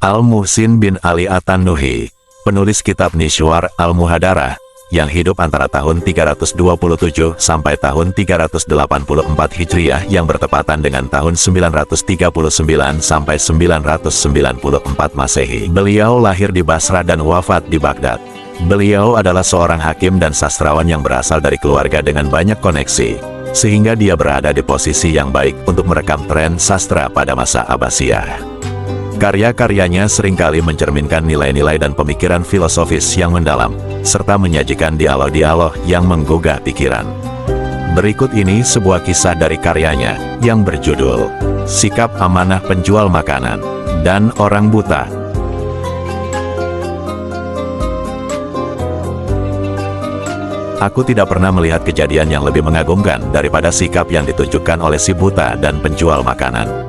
Al-Muhsin bin Ali At-Tannuhi, penulis kitab Nishwar Al-Muhadarah, yang hidup antara tahun 327 sampai tahun 384 Hijriah yang bertepatan dengan tahun 939 sampai 994 Masehi. Beliau lahir di Basra dan wafat di Baghdad. Beliau adalah seorang hakim dan sastrawan yang berasal dari keluarga dengan banyak koneksi, sehingga dia berada di posisi yang baik untuk merekam tren sastra pada masa Abbasiyah. Karya-karyanya seringkali mencerminkan nilai-nilai dan pemikiran filosofis yang mendalam, serta menyajikan dialog-dialog yang menggugah pikiran. Berikut ini sebuah kisah dari karyanya, yang berjudul Sikap Amanah Penjual Makanan dan Orang Buta. Aku tidak pernah melihat kejadian yang lebih mengagumkan daripada sikap yang ditunjukkan oleh si buta dan penjual makanan.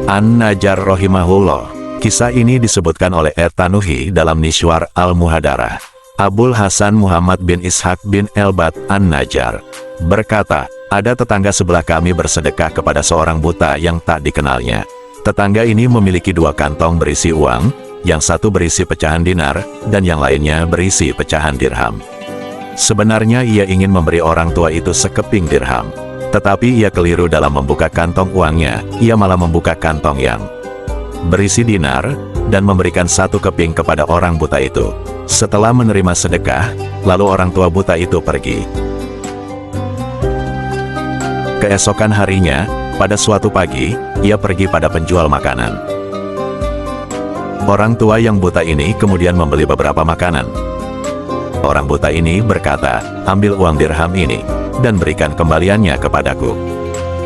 An-Najjar rahimahullah. Kisah ini disebutkan oleh At-Tannuhi dalam Nishwar Al-Muhadarah. Abul Hasan Muhammad bin Ishaq bin Elbat An-Najjar berkata, ada tetangga sebelah kami bersedekah kepada seorang buta yang tak dikenalnya. Tetangga ini memiliki 2 kantong berisi uang, yang satu berisi pecahan dinar, dan yang lainnya berisi pecahan dirham. Sebenarnya ia ingin memberi orang tua itu sekeping dirham. Tetapi ia keliru dalam membuka kantong uangnya, ia malah membuka kantong yang berisi dinar, dan memberikan 1 keping kepada orang buta itu. Setelah menerima sedekah, lalu orang tua buta itu pergi. Keesokan harinya, pada suatu pagi, ia pergi pada penjual makanan. Orang tua yang buta ini kemudian membeli beberapa makanan. Orang buta ini berkata, ambil uang dirham ini, dan berikan kembaliannya kepadaku.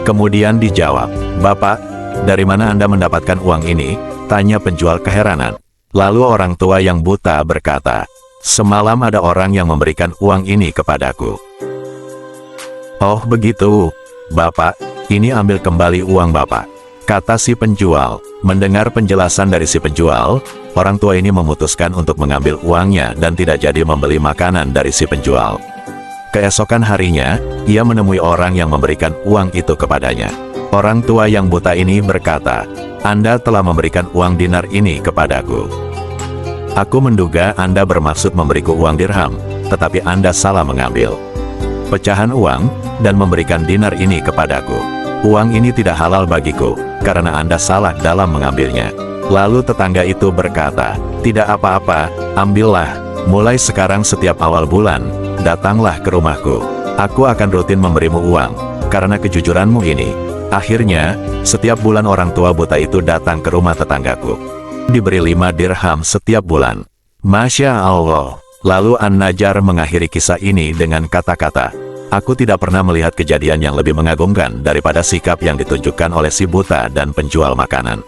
Kemudian dijawab, Bapak, dari mana Anda mendapatkan uang ini? Tanya penjual keheranan. Lalu orang tua yang buta berkata, semalam ada orang yang memberikan uang ini kepadaku. Oh begitu, Bapak, ini ambil kembali uang Bapak, kata si penjual. Mendengar penjelasan dari si penjual, orang tua ini memutuskan untuk mengambil uangnya dan tidak jadi membeli makanan dari si penjual. Keesokan harinya, ia menemui orang yang memberikan uang itu kepadanya. Orang tua yang buta ini berkata, Anda telah memberikan uang dinar ini kepadaku. Aku menduga Anda bermaksud memberiku uang dirham, tetapi Anda salah mengambil pecahan uang, dan memberikan dinar ini kepadaku. Uang ini tidak halal bagiku, karena Anda salah dalam mengambilnya. Lalu tetangga itu berkata, tidak apa-apa, ambillah. Mulai sekarang setiap awal bulan, datanglah ke rumahku. Aku akan rutin memberimu uang, karena kejujuranmu ini. Akhirnya, setiap bulan orang tua buta itu datang ke rumah tetanggaku. Diberi 5 dirham setiap bulan. Masya Allah. Lalu An-Najjar mengakhiri kisah ini dengan kata-kata, aku tidak pernah melihat kejadian yang lebih mengagumkan daripada sikap yang ditunjukkan oleh si buta dan penjual makanan.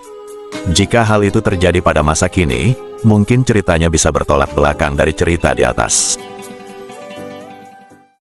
Jika hal itu terjadi pada masa kini, mungkin ceritanya bisa bertolak belakang dari cerita di atas.